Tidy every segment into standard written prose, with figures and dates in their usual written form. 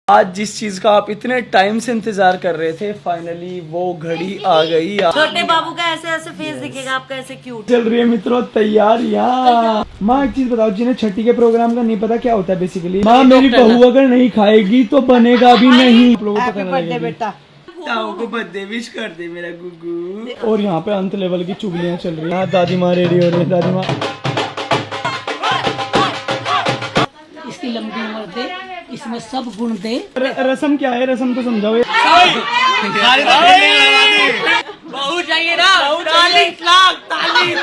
आज जिस चीज का आप इतने टाइम से इंतजार कर रहे थे, फाइनली वो घड़ी आ गई। छोटे बाबू का ऐसे ऐसे फेस दिखेगा आपका, ऐसे क्यूट चल रही है मित्रों तैयारियां। माँ एक चीज बताओ, जिन्हें छठी के प्रोग्राम का नहीं पता क्या होता है बेसिकली। माँ मेरी बहू अगर नहीं खाएगी तो बनेगा भी नहीं। आप लोगों को पता लगेगा। बेटा ताऊ को बर्थडे विश कर दे मेरा गुगू। और यहाँ पे अंत लेवल की चुगलियां चल रही है। दादी माँ रेडी हो रही है। दादी माँ इसकी लंबी उम्र दे, इसमें सब गुण दे। रसम क्या है? रसम तो समझाओ। बहू चाहिए ना, 40 लाख 40।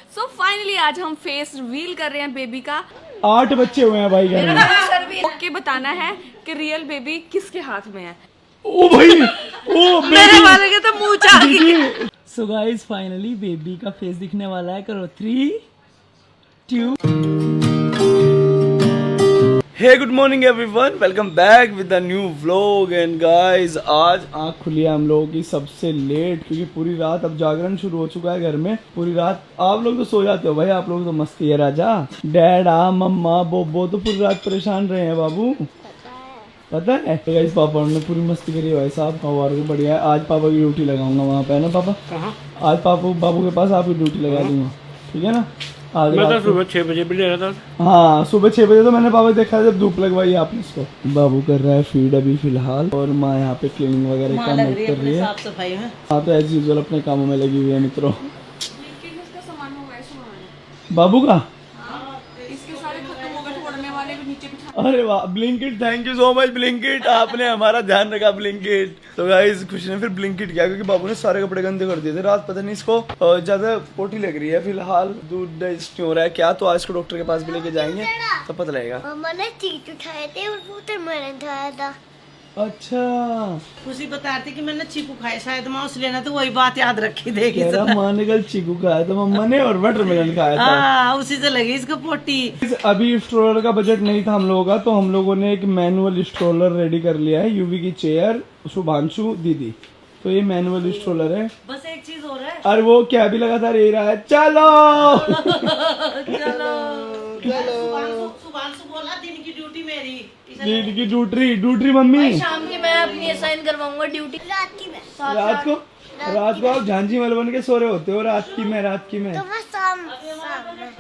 सो फाइनली आज हम फेस रिवील कर रहे हैं बेबी का। 8 बच्चे हुए हैं भाई घर में। ओके बताना है कि रियल बेबी किसके हाथ में है। ओ भाई, ओ मेरे वाले के तो मुंह चा गई। सो गाइस फाइनली बेबी का फेस दिखने वाला है। करो 3, 2। Hey good morning everyone, welcome back with the new vlog. And guys आज आंख खुली है हम लोगों की सबसे लेट, क्योंकि पूरी रात अब जागरण शुरू हो चुका है घर में। पूरी रात आप लोग तो सो जाते हो भाई, आप लोग तो मस्ती है राजा। डैडा मम्मा बोबो तो पूरी रात परेशान रहे हैं बाबू, पता है। तो गाइस पापा ने पूरी मस्ती करी है भाई साहब। और भी बढ़िया है। आज पापा की ड्यूटी लगाऊंगा वहाँ पे, है ना पापा? आज पापा बाबू के पास आपकी ड्यूटी लगा दूंगा, ठीक है ना? आज मैं तो सुबह 6 बजे भी ले रहा था। हाँ सुबह 6 बजे तो मैंने पापा देखा जब धूप लगवाई आपने इसको। बाबू कर रहा है फीड अभी फिलहाल, और माँ यहाँ पे क्लीनिंग वगैरह काम कर रही है। साफ सफाई में हाँ तो एज यूजुअल अपने कामों में लगी हुई है मित्रों। बाबू का अरे वाह Blinkit, thank you so much Blinkit, आपने हमारा ध्यान रखा ब्लिंकिट। तो गाइस खुशी ने फिर ब्लिंकिट किया, क्योंकि बाबू ने सारे कपड़े गंदे कर दिए थे रात। पता नहीं इसको ज्यादा पोटी लग रही है फिलहाल, दूध डाइजेस्ट नहीं हो रहा है क्या। तो आज इसको डॉक्टर के पास भी लेके जाएंगे तो पता लगेगा। मम्मा ने चीट उठाए थे और वो तो मैंने उठाया था। अच्छा खुशी बता रही थी कि मैंने चीकू खाए, शायद माँ उस लेना तो वही बात याद रखी देगी। माँ ने कल चीकू खाया था मम्मा ने, और वाटरमेलन खाया था। हाँ उसी से लगी इसको पोटी। अभी स्ट्रोलर का बजट नहीं था हम लोगों का, तो हम लोगों ने एक मैनुअल स्ट्रोलर रेडी कर लिया है। यूवी की चेयर, शुभांशु दीदी, तो ये मैनुअल स्ट्रोलर है। बस एक चीज हो रहा है, और वो क्या भी लगातार यही रहा है, चलो चलो सुभांशु बोला दिन की ड्यूटी मेरी, दिन की ड्यूटी मम्मी। शाम की मैं अपनी असाइन करवाऊंगा ड्यूटी। रात को आप झांझी मल बन के सो रहे होते हो। रात की मैं तो मैं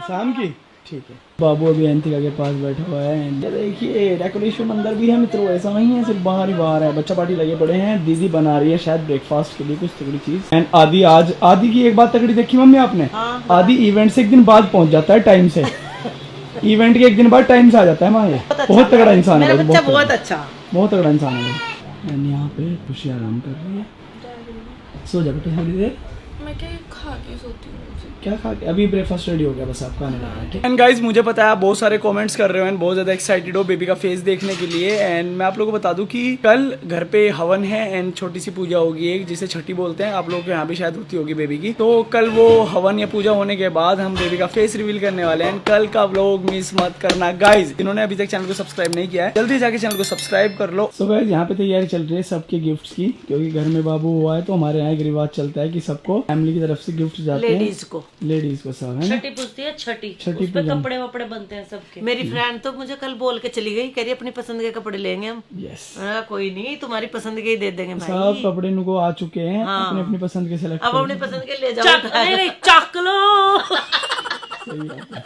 शाम की, ठीक है। बाबू अभी अंतिका के पास बैठा हुआ है। ये देखिए डेकोरेशन अंदर भी है मित्रों, ऐसा नहीं है सिर्फ बाहर ही बाहर है। बच्चा पार्टी लगे पड़े हैं। दीदी बना रही है शायद ब्रेकफास्ट के लिए कुछ तगड़ी चीज। एंड आदि की एक बात तगड़ी देखी मम्मी आपने? आदि इवेंट से एक दिन बाद पहुंच जाता है टाइम से। इवेंट के एक दिन बाद टाइम से आ जाता है माँ। ये बहुत तगड़ा इंसान है, बहुत अच्छा, बहुत तगड़ा इंसान है। एंड यहाँ पे खुशी आराम कर रही है। सो जा बेटे थोड़ी देर। मैं क्या खा के सोती हूँ? क्या खा के? अभी ब्रेकफास्ट रेडी हो गया, बस आपका आने लगा है। एंड गाइस मुझे पता है आप बहुत सारे कमेंट्स कर रहे हो एंड बहुत ज्यादा एक्साइटेड हो बेबी का फेस देखने के लिए। एंड मैं आप लोगों को बता दूं कि कल घर पे हवन है एंड छोटी सी पूजा होगी एक, जिसे छठी बोलते हैं। आप लोगों के यहाँ भी शायद होती होगी बेबी की। तो कल वो हवन या पूजा होने के बाद हम बेबी का फेस रिवील करने वाले हैं। कल का व्लॉग मिस मत करना गाइज। जिन्होंने अभी तक चैनल को सब्सक्राइब नहीं किया है जल्दी जाके चैनल को सब्सक्राइब कर लो। सो गाइज यहाँ पे तैयारी चल रही है सबके गिफ्ट की, क्योंकि घर में बाबू हुआ है तो हमारे यहाँ एक रिवाज चलता है कि सबको फैमिली की तरफ से गिफ्ट जाते हैं। लेडीज को सब है। छठी पूछती है, छठी उस पे कपड़े वपड़े बनते हैं सबके। मेरी फ्रेंड तो मुझे कल बोल के चली गई, कह रही अपनी पसंद के कपड़े लेंगे हम। यस कोई नहीं, तुम्हारी पसंद के ही दे देंगे भाई। सब कपड़े इनको आ चुके हैं। अपनी अपनी पसंद के सिलेक्ट अब अपनी पसंद के ले जाओ। नहीं चक लो।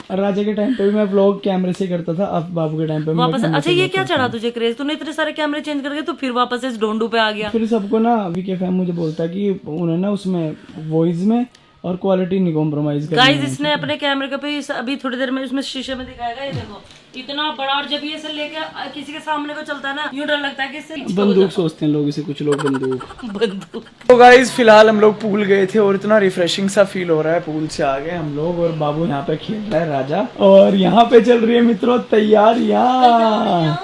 और राजा के टाइम पे भी मैं व्लॉग कैमरे से करता था, अब बाबू के टाइम पे वापस। अच्छा ये क्या चढ़ा तुझे क्रेज? तूने इतने सारे कैमरे चेंज करके तो फिर वापस इस डोंडू पे आ गया। फिर सबको ना वीके फैम मुझे बोलता है कि उन्होंने ना उसमें वॉइस में और क्वालिटी नहीं कॉम्प्रोमाइज करनी। गाइस इसने अपने कैमरे का पे अभी थोड़ी देर में उसमें शीशे में दिखाएगा। ये देखो इतना बड़ा, और जब ये से लेके किसी के सामने को चलता है ना, यूं डर लगता है कि इससे बंदूक सोचते हैं लोग इसे, कुछ लोग बंदूक। तो गाइस फिलहाल हम लोग पूल गए थे और इतना रिफ्रेशिंग सा फील हो रहा है। पूल से आ गए हम लोग और बाबू यहाँ पे खेल रहा है राजा। और यहाँ पे चल रही है मित्रों तैयारियां,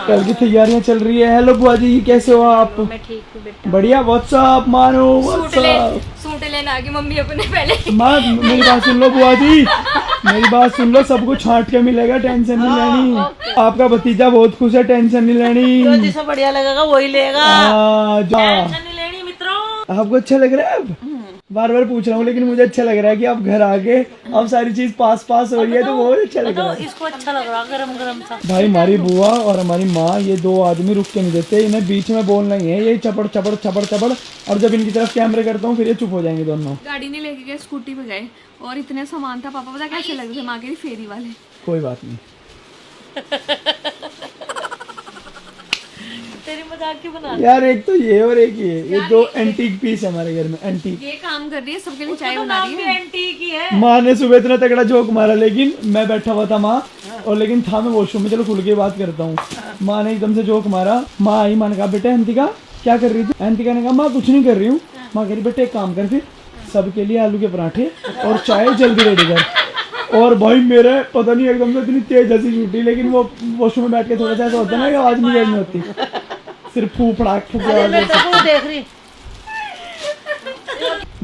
कल की तैयारियां चल रही है। हेलो बुआ जी कैसे हो आप? मैं ठीक हूँ बेटा। बढ़िया। व्हाट्सअप मानो व्हाट्सअप। सूट लेने आ गई मम्मी अपने पहले। माँ मेरी बात सुन लो बुआ जी, मेरी बात सुन लो। सबको छांट के मिलेगा, टेंशन नहीं लेनी। आपका भतीजा बहुत खुश है, टेंशन नहीं लेनी। जिसे बढ़िया लगेगा वही लेगा, टेंशन नहीं लेनी मित्रों। आपको अच्छा लग रहा है अब? बार बार पूछ रहा हूँ, लेकिन मुझे अच्छा लग रहा है कि अब घर आके अब सारी चीज पास हो रही है, तो बहुत अच्छा लग रहा है। इसको अच्छा लग रहा गरम गरम सा। भाई हमारी बुआ और हमारी माँ, ये दो आदमी रुक के नहीं देते, इन्हें बीच में बोलना ही है, ये चपड़ चपड़ चपड़ चपड़। और जब इनकी तरफ कैमरे करता हूँ फिर ये चुप हो जाएंगे दोनों। गाड़ी नहीं लेके गए, स्कूटी पे गए और इतने सामान था, पापा पता कैसे लग रहे थे, माँ के फेरी वाले। कोई बात नहीं, तेरी मजाक क्यों बना? यार एक तो ये और एक ये दो एंटीक पीस है हमारे घर में, एंटीक। ये काम कर रही है, सबके लिए चाय बना रही है। एंटीक ही है। माँ ने सुबह इतना तगड़ा जोक मारा, लेकिन मैं बैठा हुआ था माँ, और लेकिन था मैं वॉशरूम में, चलो खुल के बात करता हूँ। माँ ने एकदम से जोक मारा, माँ आई, माँ ने कहा बेटा अंतिका क्या कर रही थी? अंतिका ने कहा माँ कुछ नहीं कर रही हूँ। माँ कह रही बेटा एक काम कर, फिर सबके लिए आलू के पराठे और चाय जल्दी रेडी कर। और भाई मेरे पता नहीं एकदम से इतनी तेज हंसी छूटी, लेकिन वो वॉशरूम में बैठ के थोड़ा सा ऐसा होता है ना कि आवाज नहीं नहीं होती, सिर्फ फूक फड़ाक फूक आवाज। देख रही।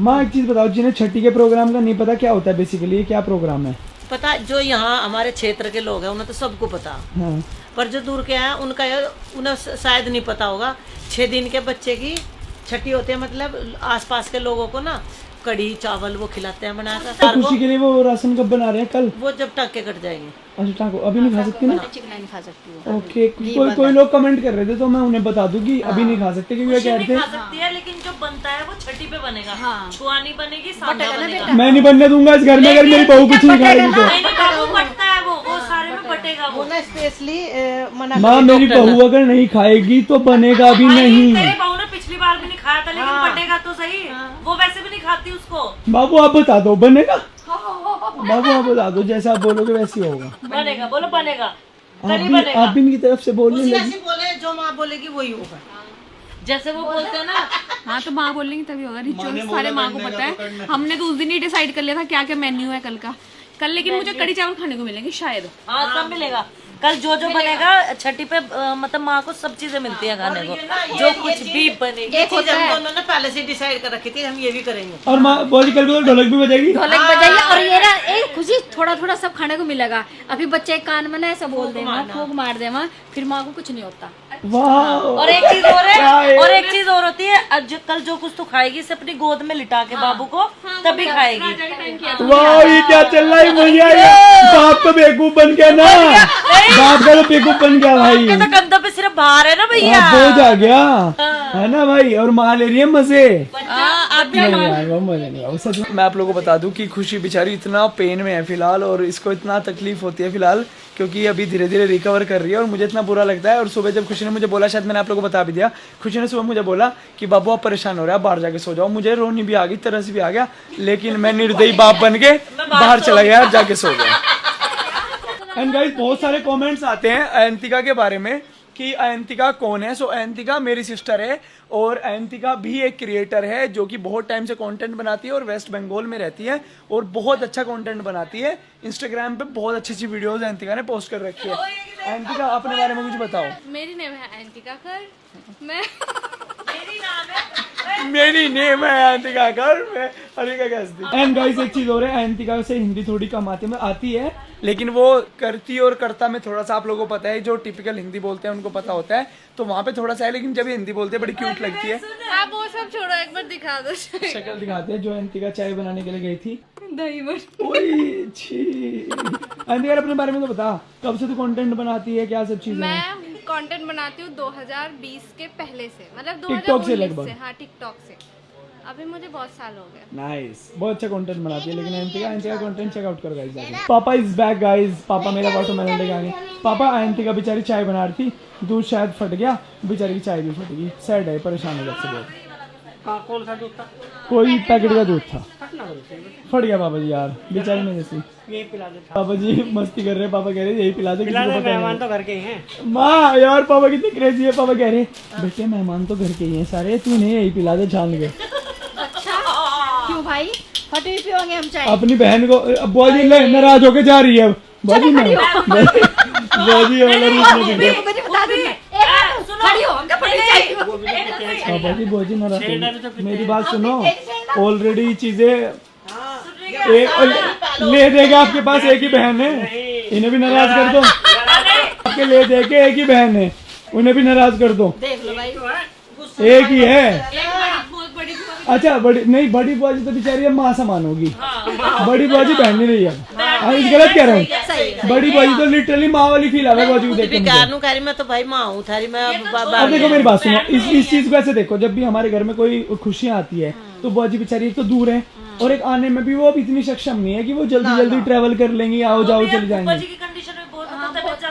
माँ एक चीज बताओ, जिन्हें छठी के प्रोग्राम का नहीं पता क्या होता है बेसिकली, क्या प्रोग्राम है? पता जो यहाँ हमारे क्षेत्र के लोग हैं उन्हें तो सबको पता, हाँ। पर जो दूर के हैं उन्हें शायद नहीं पता होगा। 6 दिन के बच्चे की छठी होती है, मतलब आसपास के लोगों को ना कढ़ी चावल वो खिलाते हैं बनाकर। तो खुशी के लिए वो राशन कब बना रहे हैं? कल? वो जब टाके कट जाएंगे। अच्छा टाको अभी नहीं खा सकती ना? चिकना नहीं खा सकती ओके, कोई लोग कमेंट कर रहे थे तो मैं उन्हें बता दूं कि अभी नहीं खा सकते, क्योंकि वो कह रहे खा थे सकती है, लेकिन जो बनता है वो छठी पे बनेगा। छुआ नहीं बनेगी, सादा बनेगा। मैं नहीं बनने दूंगा इस घर में अगर मेरी बहू कुछ नहीं खाएगी तो। नहीं बाबू बटता है वो सारे में बटेगा वो। ना स्पेशली मना माँ मेरी बहू अगर नहीं खाएगी तो बनेगा भी नहीं। तेरी बहू ने पिछली बार भी नहीं खाया था, लेकिन बटेगा तो सही। वो वैसे भी नहीं खाती उसको। बाबू आप बता दो बनेगा? बाबू आप बता दो, जैसा आप बोलोगे वैसे ही होगा। बनेगा, बोलो बनेगा। आप भी इनकी तरफ से बोलने लगी। बोले जो माँ बोलेगी वही होगा। जैसे वो बोलते हैं ना। हाँ तो माँ बोलेंगी तभी होगा, रिचुअल सारे माँ को पता है। हमने तो उस दिन ही डिसाइड कर लिया था क्या क्या मेन्यू है कल का। कल लेकिन मुझे कढ़ी चावल खाने को मिलेंगे शायद। हाँ सब मिलेगा। कल जो बनेगा छठी पे, मतलब माँ को सब चीजें मिलती है खाने को, जो कुछ भी बनेगी। ये चीज हम दोनों ने पहले से डिसाइड कर रखी थी, हम ये भी करेंगे। और माँ बोली कल को तो ढोलक भी बजेगी। ढोलक बजाइए और ये ना एक खुशी थोड़ा थोड़ा सब खाने को मिलेगा। अभी बच्चे कान में ना ऐसा बोल देना, फूक मार देना, फिर माँ को कुछ नहीं होता। वाह। और एक चीज और है, और एक चीज और होती है, कल जो कुछ तू खाएगी इसे अपनी गोद में लिटा के बाबू को तभी खाएगी। वाह ये क्या चल रहा है भैया, बाप तो बेवकूफ बन गया ना, बाप का तो बेवकूफ बन गया भाई। तो कंधों पे सिर्फ बाहर है ना भैया, बोझ आ गया है ना भाई। और माँ ले रही है मजे। मैं आप लोगों को बता दूं कि खुशी बेचारी इतना पेन में है फिलहाल, और इसको इतना तकलीफ होती है फिलहाल, क्योंकि अभी धीरे धीरे रिकवर कर रही है। और मुझे इतना बुरा लगता है। और सुबह जब खुशी ने मुझे बोला, शायद मैंने आप लोगों को बता भी दिया, खुशी ने सुबह मुझे बोला कि बाबू आप परेशान हो रहे हैं, बाहर जाके सो जाओ। मुझे रोनी भी आ गई, तरस भी आ गया, लेकिन मैं निर्दयी बाप बन के बाहर चला गया, जाके सो गया। एंड गाइस बहुत सारे कमेंट्स आते हैं अयंतिका के बारे में कि अयंतिका कौन है। सो अयंतिका मेरी सिस्टर है, और अयंतिका भी एक क्रिएटर है जो कि बहुत टाइम से कंटेंट बनाती है और वेस्ट बंगाल में रहती है, और बहुत अच्छा कंटेंट बनाती है। इंस्टाग्राम पे बहुत अच्छी अच्छी वीडियोस अयंतिका ने पोस्ट कर रखी है। अयंतिका अपने बारे में कुछ बताओ। मेरी नेम है अयंतिका कर, मैं मेरी नेम है अयंतिका कर, मैं हरिका कहती। एंड गाइस एक चीज और है, अयंतिका से हिंदी थोड़ी कम आती है, लेकिन वो करती और करता में थोड़ा सा आप लोगों को पता है, जो टिपिकल हिंदी बोलते हैं उनको पता होता है, तो वहाँ पे थोड़ा सा है। लेकिन जब ये हिंदी बोलते हैं बड़ी क्यूट लगती है। आप वो सब छोड़ो, एक बार दिखा दो शक्ल दिखाते हैं जो अयंतिका चाय बनाने के लिए गई थी। दही बड़। ओए छी। अयंतिका अपने बारे में तो बता, कब से तू कंटेंट बनाती है, क्या सब चीजें? मैं कंटेंट बनाती हूँ 2020 के पहले से, मतलब टिकटॉक से 2019 लगभग? से। हाँ टिकटॉक से, अभी मुझे बहुत साल हो गए। नाइस, बहुत अच्छा कंटेंट बनाती है। लेकिन अयंतिका कंटेंट चेकआउट करो गाइस। पापा इज बैक गाइस, पापा मेरा वाटरमेलन लेके आ गए। पापा अयंतिका बेचारी चाय बना रही थी, दूध शायद फट गया, बेचारी की चाय भी फट गई। सैड है, परेशान हो जाते बहुत। कौन सा दूध था? कोई पैकेट का दूध था, फट गया पापा जी यार, बेचारी में जैसी। यही पिला देता। पापा जी मस्ती कर रहे हैं, पापा कह रहे यही पिला दे, किसी को पता मेहमान नहीं। तो घर के ही हैं। माँ यार पापा कितने क्रेजी है। पापा कह रहे बेटे मेहमान तो घर के ही हैं सारे, तू नहीं यही पिला दे छान के। क्यों भाई, फटे हुए पियोगे हम चाय? अपनी बहन को बुआ जी नाराज होके जा रही है अब। बुआ जी बुआ जी वाला रूप नहीं दिखा। मुझे बता दो, खड़ी हो, हमका फटे चाय। पापा जी बुआ जी नाराज होगी। मेरी बात सुनो, ऑलरेडी चीजें ले देगा आपके पास, एक ही बहन है, इन्हें भी नाराज कर दो। आपके ले दे के एक ही बहन है, उन्हें भी नाराज कर दो। देख लो भाई, एक ही है। अच्छा नहीं बड़ी बुआ जी तो बेचारी अब माँ समान होगी, बड़ी बुआ जी बहन नहीं रही है। गलत कह रहा हूँ, बड़ी बुआ जी तो लिटरली माँ वाली फील आवे बुआ जी को देख के मुझे। मैं तो भाई माँ हूँ थारी, मैं अब देखो मेरी बात सुनो, इस चीज को ऐसे देखो, जब भी हमारे घर में कोई खुशियाँ आती है तो बुआ जी बेचारी एक तो दूर है और एक आने में भी वो अब इतनी सक्षम नहीं है कि वो जल्दी जल्दी ट्रेवल कर लेंगी, आओ जाओ चले जाएंगे।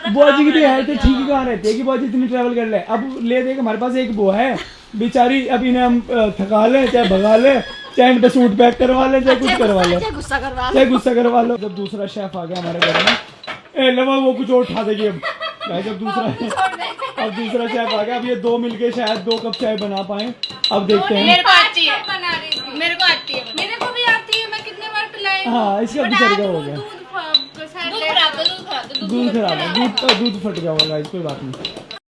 बुआ जी की भी हेल्थ ठीक ही कहाँ रहती है कि बुआ जी इतनी ट्रेवल कर ले। अब ले देख हमारे पास एक बुआ है बेचारी, अब इन्हें हम थका ले चाहे भगा ले, चाहे इन पे सूट पैक करवा ले, चाहे कुछ करवा ले, चाहे गुस्सा करवा लो। जब दूसरा शेफ आ गया हमारे घर में, ए लवा वो कुछ और उठा देगी अब जब दूसरा शेफ आ गया। अब ये दो मिलके शायद 2 कप चाय बना पाए, अब देखते हैं। मेरे को आती है, मेरे को आती है, मेरे को भी आती है, मैं कितने बार पिलाई। हाँ इसका बेचारे का हो गया, दूध खराब है, दूध फट गया होगा, कोई बात नहीं।